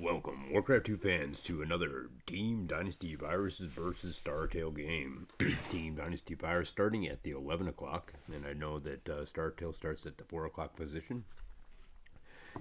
Welcome, Warcraft 2 fans, to another Team Dynasty Viruses versus Startale game. Team Dynasty Virus starting at the 11 o'clock, and I know that Startale starts at the 4 o'clock position.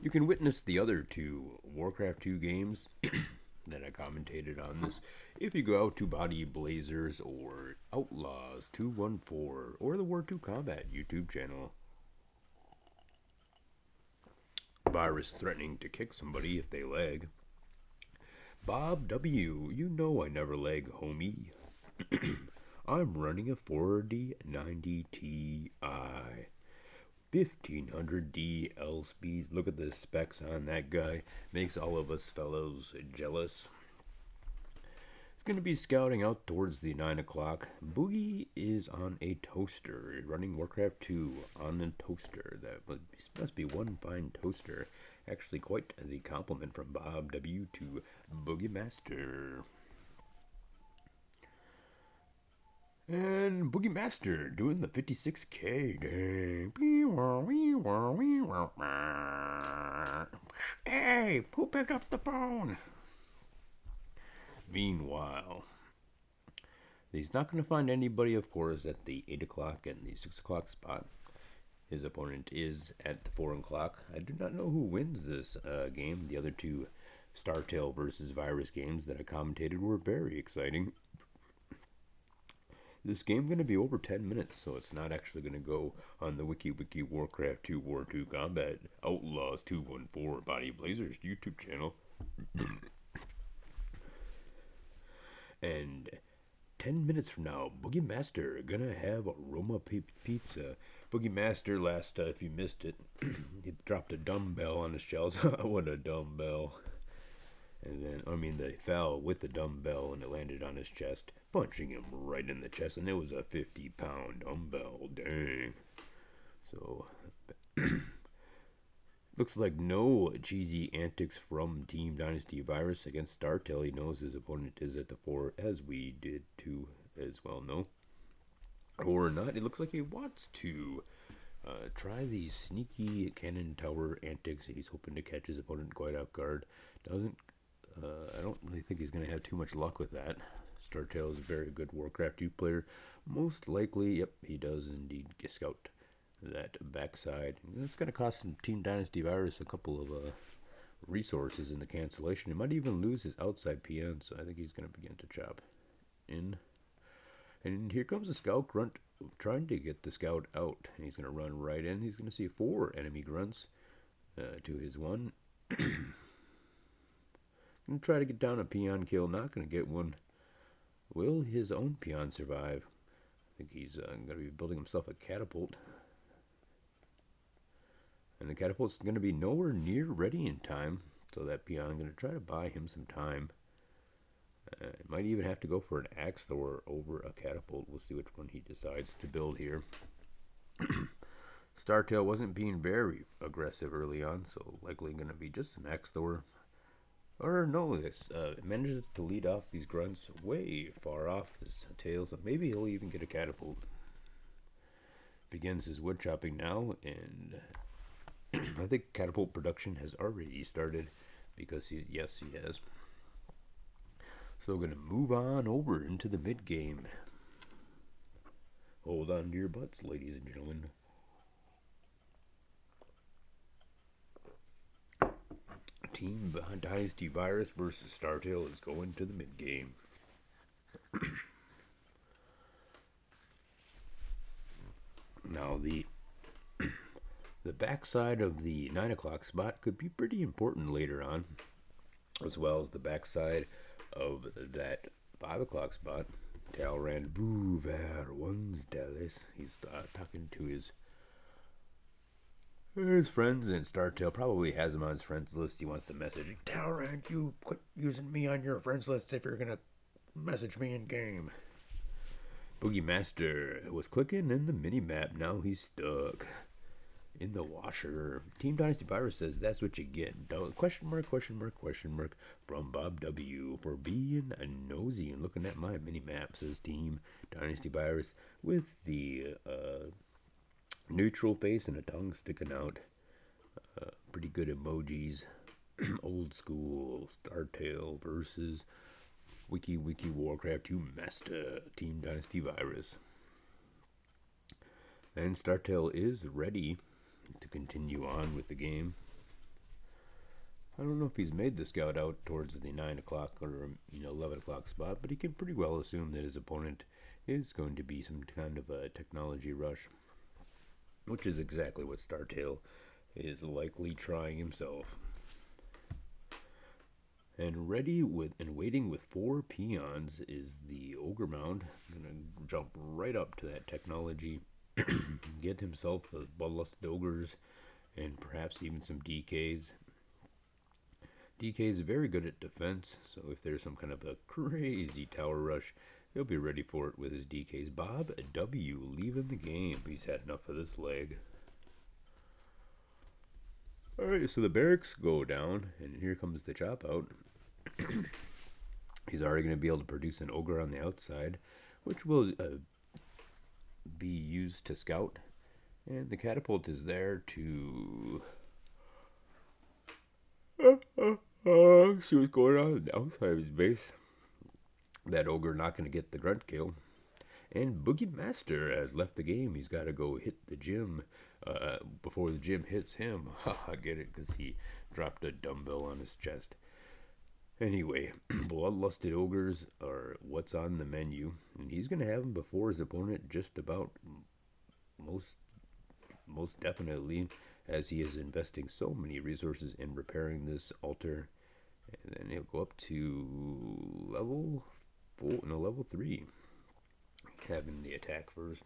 You can witness the other two Warcraft 2 games that I commentated on this if you go out to Body Blazers or Outlaws 214 or the War 2 Combat YouTube channel. Virus threatening to kick somebody if they lag. Bob W., you know I never lag, homie. I'm running a 4090 Ti. 1500D L speeds. Look at the specs on that guy. Makes all of us fellows jealous. It's going to be scouting out towards the 9 o'clock. Boogie is on a toaster, running Warcraft 2 on a toaster. That must be one fine toaster. Actually, quite the compliment from Bob W. to Boogie Master. And Boogie Master doing the 56K. Dang. Hey, who picked up the phone? Meanwhile, he's not going to find anybody, of course, at the 8 o'clock and the 6 o'clock spot. His opponent is at the 4 o'clock. I do not know who wins this game. The other two Startale versus Virus games that I commentated were very exciting. This game going to be over 10 minutes, so it's not actually going to go on the Wiki Warcraft 2 War 2 Combat Outlaws 214 Body Blazers YouTube channel. And 10 minutes from now, Boogie Master gonna have Roma pizza. Boogie Master, last if you missed it, he dropped a dumbbell on his chest. What a dumbbell! And then, they fell with the dumbbell and it landed on his chest, punching him right in the chest. And it was a 50-pound dumbbell. Dang. So, looks like no cheesy antics from Team Dynasty Virus against Startale. He knows his opponent is at the 4, as we did too, as well know. Or not, it looks like he wants to try these sneaky cannon tower antics. He's hoping to catch his opponent quite off guard. I don't really think he's going to have too much luck with that. Startale is a very good Warcraft 2 player. Most likely, yep, he does indeed scout that backside. And that's going to cost Team Dynasty Virus a couple of resources in the cancellation. He might even lose his outside PN, so I think he's going to begin to chop in. And here comes the Scout Grunt trying to get the Scout out. And he's going to run right in. He's going to see 4 enemy Grunts to his 1. Going to try to get down a peon kill. Not going to get one. Will his own peon survive? I think he's going to be building himself a catapult. And the catapult's going to be nowhere near ready in time. So that peon, I'm going to try to buy him some time. Might even have to go for an axe thrower over a catapult. We'll see which one he decides to build here. Startale wasn't being very aggressive early on, so likely going to be just an axe thrower. Or no, this manages to lead off these Grunts way far off this tail, so maybe he'll even get a catapult. Begins his wood chopping now, and I think catapult production has already started, because yes, he has. So we're going to move on over into the mid-game. Hold on to your butts, ladies and gentlemen. Team Dynasty Virus versus Startale is going to the mid-game. Now, the backside of the 9 o'clock spot could be pretty important later on, as well as the backside of that 5 o'clock spot. Talrand Vuver one's Dallas. He's talking to his friends, and Startale probably has him on his friends list. He wants to message Talrand, you quit using me on your friends list if you're gonna message me in game. Boogie Master was clicking in the mini map. Now he's stuck in the washer. Team Dynasty Virus says that's what you get. Question mark, question mark, question mark from Bob W. for being a nosy and looking at my mini map, says Team Dynasty Virus with the neutral face and a tongue sticking out. Pretty good emojis Old school startale versus Wiki Warcraft 2 Master Team Dynasty Virus. And startale is ready to continue on with the game. I don't know if he's made the scout out towards the 9 o'clock or 11 o'clock spot, but he can pretty well assume that his opponent is going to be some kind of a technology rush, which is exactly what startale is likely trying himself. And ready with and waiting with 4 peons is the Ogre Mound. Gonna jump right up to that technology, get himself those Bloodlust Ogres, and perhaps even some DKs. DK is very good at defense, so if there's some kind of a crazy tower rush, he'll be ready for it with his DKs. Bob W. leaving the game. He's had enough of this leg. Alright, so the barracks go down, and here comes the chop out. He's already going to be able to produce an ogre on the outside, which will be used to scout. And the catapult is there to see what's going on the outside of his base. That ogre not going to get the grunt kill. And Boogie Master has left the game. He's got to go hit the gym before the gym hits him. I get it, because he dropped a dumbbell on his chest. Anyway, Bloodlusted Ogres are what's on the menu, and he's going to have them before his opponent just about most definitely, as he is investing so many resources in repairing this altar. And then he'll go up to level 3, having the attack first.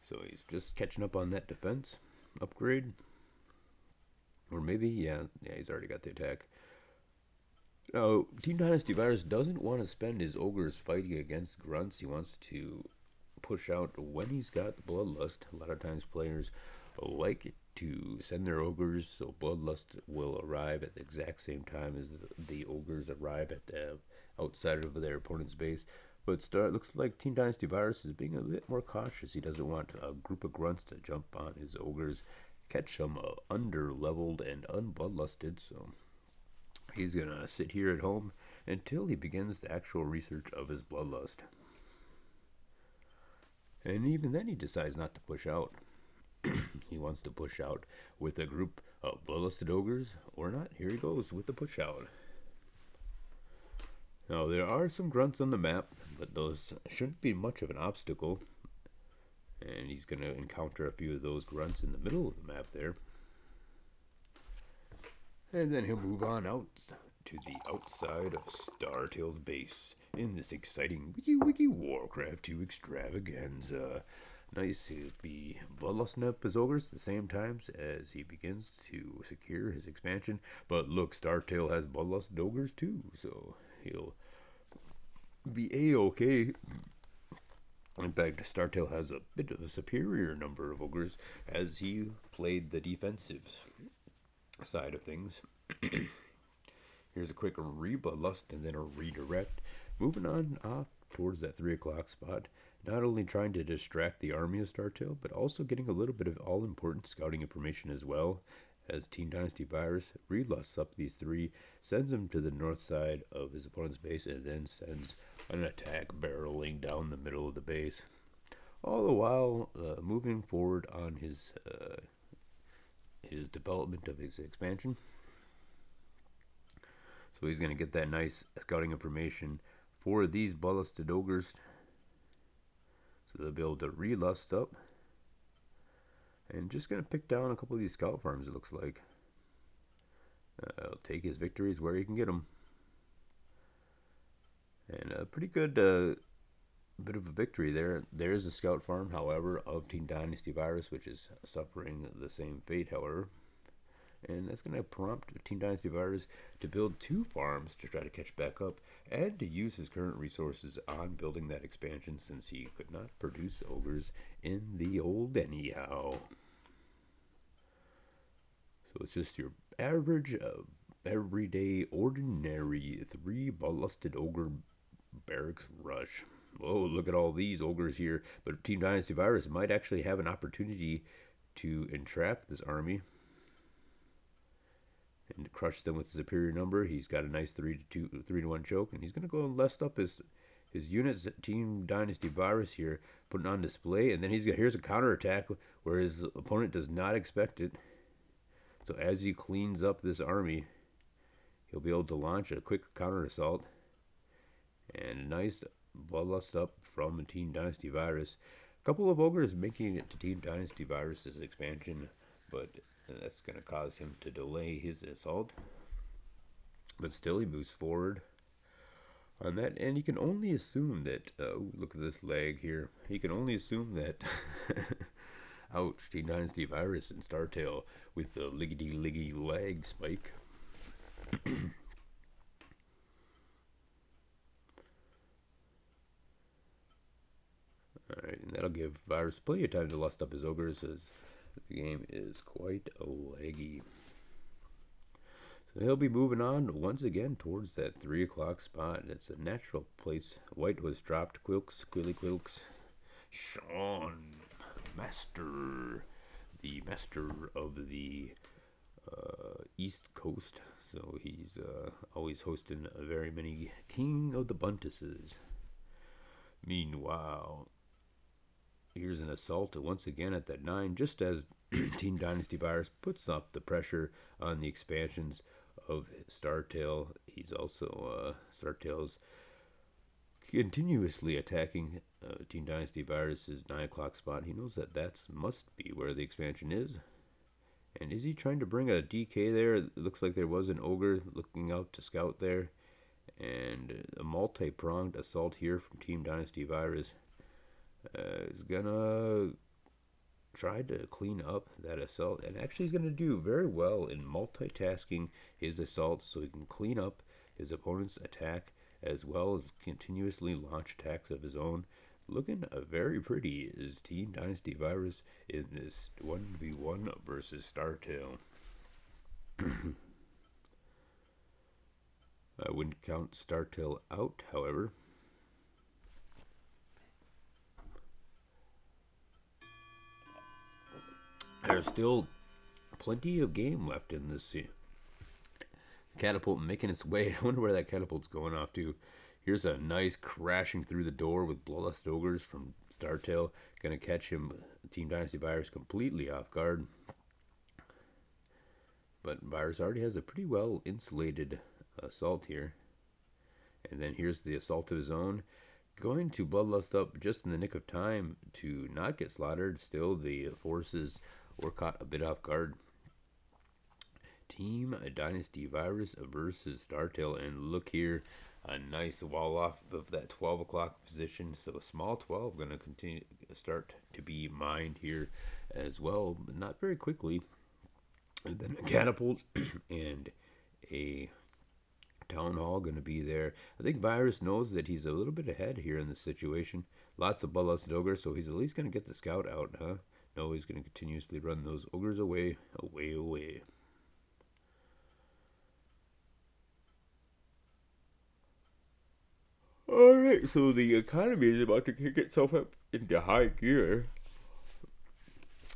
So he's just catching up on that defense upgrade. Or maybe, yeah, he's already got the attack. Now, Team Dynasty Virus doesn't want to spend his ogres fighting against grunts. He wants to push out when he's got the Bloodlust. A lot of times players like to send their ogres so Bloodlust will arrive at the exact same time as the ogres arrive at the outside of their opponent's base. But looks like Team Dynasty Virus is being a bit more cautious. He doesn't want a group of grunts to jump on his ogres, catch them under-leveled and unbloodlusted, so he's going to sit here at home until he begins the actual research of his bloodlust. And even then he decides not to push out. He wants to push out with a group of bloodlusted ogres, or not. Here he goes with the push out. Now, there are some grunts on the map, but those shouldn't be much of an obstacle. And he's going to encounter a few of those grunts in the middle of the map there. And then he'll move on out to the outside of Startale's base in this exciting Wiki Warcraft 2 extravaganza. Nice to be bloodlusting up his ogres at the same time as he begins to secure his expansion. But look, Startale has bloodlusted ogres too, so he'll be A-okay. In fact, Startale has a bit of a superior number of ogres as he played the defensive side of things. Here's a quick re-bloodlust and then a redirect. Moving on off towards that 3 o'clock spot. Not only trying to distract the army of Startale, but also getting a little bit of all-important scouting information as well, as Team Dynasty Virus relusts up these 3, sends them to the north side of his opponent's base, and then sends an attack barreling down the middle of the base. All the while moving forward on his development of his expansion. So he's going to get that nice scouting information for these bloodlusted ogres. So they'll be able to relust up. And just going to pick down a couple of these scout farms, it looks like. He'll take his victories where he can get them. And a pretty good bit of a victory there. There is a scout farm, however, of Team Dynasty Virus, which is suffering the same fate, however. And that's going to prompt Team Dynasty Virus to build 2 farms to try to catch back up and to use his current resources on building that expansion, since he could not produce ogres in the old anyhow. So it's just your average, everyday, ordinary 3 bloodlusted ogre barracks rush. Whoa, look at all these ogres here. But Team Dynasty Virus might actually have an opportunity to entrap this army. and crush them with a superior number. He's got a nice 3-1 choke, and he's going to go and list up his units. Team Dynasty Virus here, putting on display, and then here's a counterattack where his opponent does not expect it. So as he cleans up this army, he'll be able to launch a quick counter assault, and a nice bloodlust up from Team Dynasty Virus. A couple of ogres making it to Team Dynasty Virus's expansion, but that's going to cause him to delay his assault. But still, he moves forward on that, and you can only assume that. Look at this lag here. You can only assume that. Ouch, Team Dynasty Virus and Startale with the liggity lag spike. Alright, and that'll give Virus plenty of time to lust up his ogres, as the game is quite laggy. So he'll be moving on once again towards that 3 o'clock spot. It's a natural place. White was dropped. Quilks. Sean, the master of the East Coast. So he's always hosting very many King of the Buntuses. Meanwhile, here's an assault once again at that 9, just as Team Dynasty Virus puts up the pressure on the expansions of Startale. He's also, Startale's continuously attacking Team Dynasty Virus's 9 o'clock spot. He knows that must be where the expansion is. And is he trying to bring a DK there? It looks like there was an ogre looking out to scout there. And a multi-pronged assault here from Team Dynasty Virus is gonna try to clean up that assault, and actually he's gonna do very well in multitasking his assaults, so he can clean up his opponent's attack as well as continuously launch attacks of his own. Looking very pretty is Team Dynasty Virus in this 1v1 versus Startale. I wouldn't count Startale out, however. There's still plenty of game left in this catapult making its way. I wonder where that catapult's going off to. Here's a nice crashing through the door with Bloodlust Ogres from Startale. Gonna catch him, Team Dynasty Virus, completely off guard. But Virus already has a pretty well insulated assault here. And then here's the assault of his own. Going to Bloodlust up just in the nick of time to not get slaughtered. Still, the forces were caught a bit off guard. Team Dynasty Virus versus Startale, and look here, a nice wall off of that 12 o'clock position. So a small 12 going to start to be mined here as well, but not very quickly. And then a catapult and a town hall going to be there. I think Virus knows that he's a little bit ahead here in this situation. Lots of Bloodlust Ogres, so he's at least going to get the scout out, huh? No, he's going to continuously run those ogres away. Alright, so the economy is about to kick itself up into high gear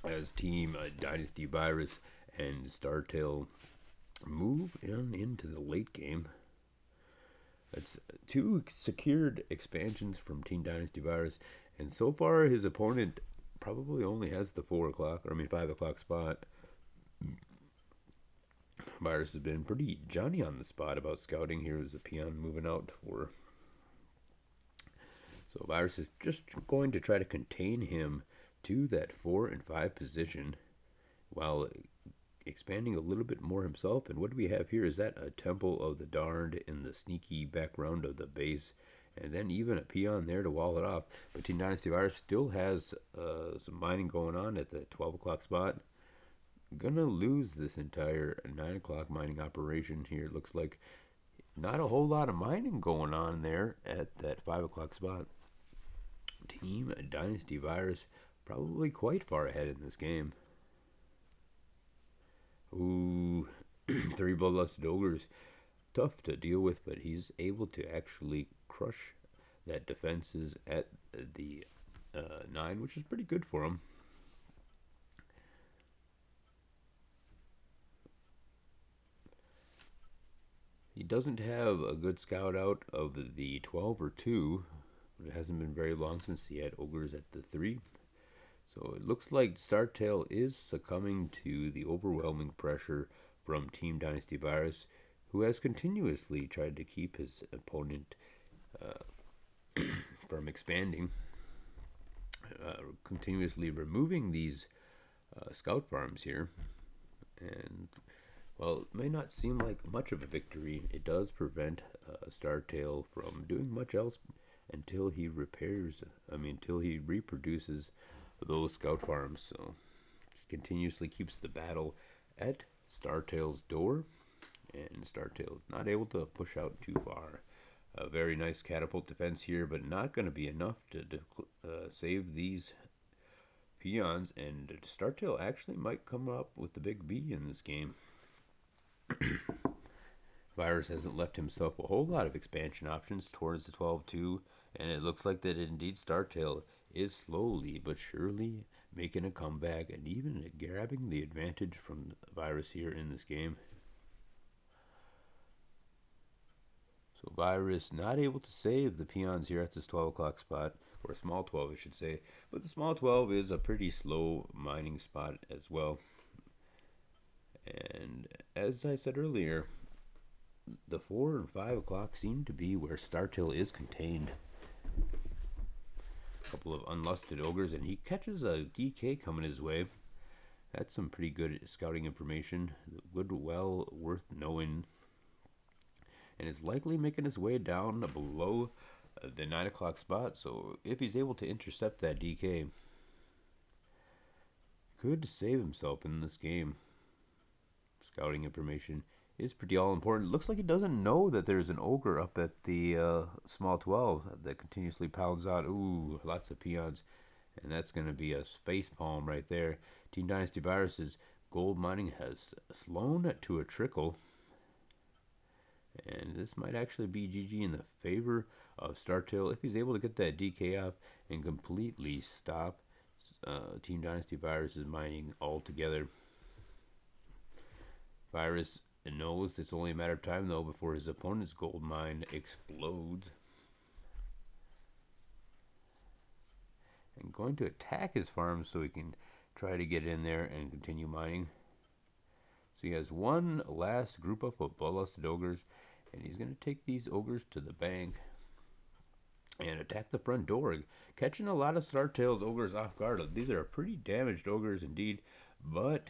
as Team Dynasty Virus and Startale move into the late game. That's 2 secured expansions from Team Dynasty Virus, and so far his opponent probably only has the 5 o'clock spot. Virus has been pretty Johnny on the spot about scouting. Here is a peon moving out for. So Virus is just going to try to contain him to that 4 and 5 position while expanding a little bit more himself. And what do we have here? Is that a Temple of the Darned in the sneaky background of the base, and then even a peon there to wall it off. But Team Dynasty Virus still has some mining going on at the 12 o'clock spot. Gonna lose this entire 9 o'clock mining operation here. It looks like not a whole lot of mining going on there at that 5 o'clock spot. Team Dynasty Virus probably quite far ahead in this game. Ooh, 3 Bloodlusted Ogres. Tough to deal with, but he's able to actually crush that defenses at the 9, which is pretty good for him. He doesn't have a good scout out of the 12 or 2, but it hasn't been very long since he had ogres at the 3. So it looks like Startale is succumbing to the overwhelming pressure from Team Dynasty Virus, who has continuously tried to keep his opponent from expanding, continuously removing these scout farms here. And while it may not seem like much of a victory, it does prevent Startail from doing much else until he until he reproduces those scout farms. So he continuously keeps the battle at Startail's door, and Startail is not able to push out too far. A very nice catapult defense here, but not going to be enough to save these peons, and Startail actually might come up with the big B in this game. Virus hasn't left himself a whole lot of expansion options towards the 12-2, and it looks like that indeed Startail is slowly but surely making a comeback and even grabbing the advantage from Virus here in this game. So Virus not able to save the peons here at this 12 o'clock spot, or small 12 I should say, but the small 12 is a pretty slow mining spot as well. And as I said earlier, the 4 and 5 o'clock seem to be where Startail is contained. A couple of unlusted ogres, and he catches a DK coming his way. That's some pretty good scouting information. Well worth knowing. And is likely making his way down below the 9 o'clock spot. So if he's able to intercept that DK, could save himself in this game. Scouting information is pretty all important. Looks like he doesn't know that there's an ogre up at the small 12 that continuously pounds out. Ooh, lots of peons. And that's going to be a face palm right there. Team Dynasty Virus's gold mining has slowed to a trickle. And this might actually be GG in the favor of Startail if he's able to get that DK up and completely stop Team Dynasty Virus's mining altogether. Virus knows it's only a matter of time though before his opponent's gold mine explodes. And going to attack his farm so he can try to get in there and continue mining. So he has one last group up of bloodlusted ogres, and he's going to take these ogres to the bank and attack the front door, catching a lot of Startail's ogres off guard. These are pretty damaged ogres indeed, but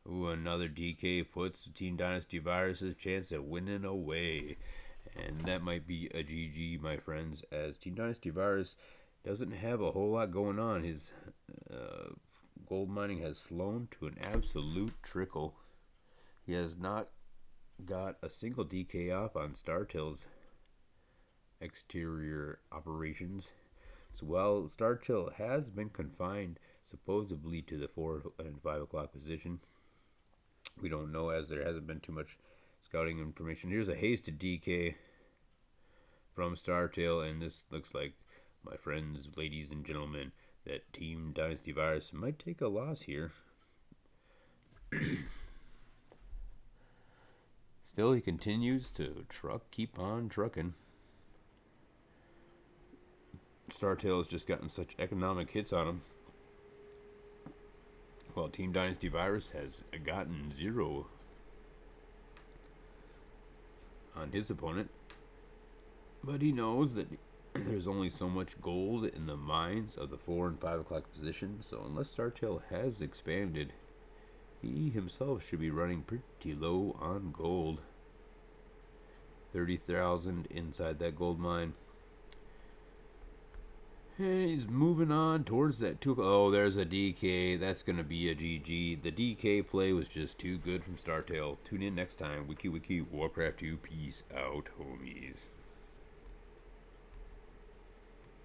ooh, another DK puts Team Dynasty Virus's chance at winning away. And that might be a GG, my friends, as Team Dynasty Virus doesn't have a whole lot going on. His gold mining has slowed to an absolute trickle. He has not got a single DK off on Startail's exterior operations. So while Startail has been confined supposedly to the 4 and 5 o'clock position, we don't know as there hasn't been too much scouting information. Here's a hasted DK from Startail, and this looks like, my friends, ladies and gentlemen, that Team Dynasty Virus might take a loss here. Still, he continues to keep on trucking. Startail has just gotten such economic hits on him, while Team Dynasty Virus has gotten 0 on his opponent. But he knows that there's only so much gold in the mines of the 4 and 5 o'clock position, so unless Startail has expanded, he himself should be running pretty low on gold. 30,000 inside that gold mine. And he's moving on towards that 2. Oh, there's a DK. That's going to be a GG. The DK play was just too good from Startail. Tune in next time. Wiki Warcraft 2. Peace out, homies.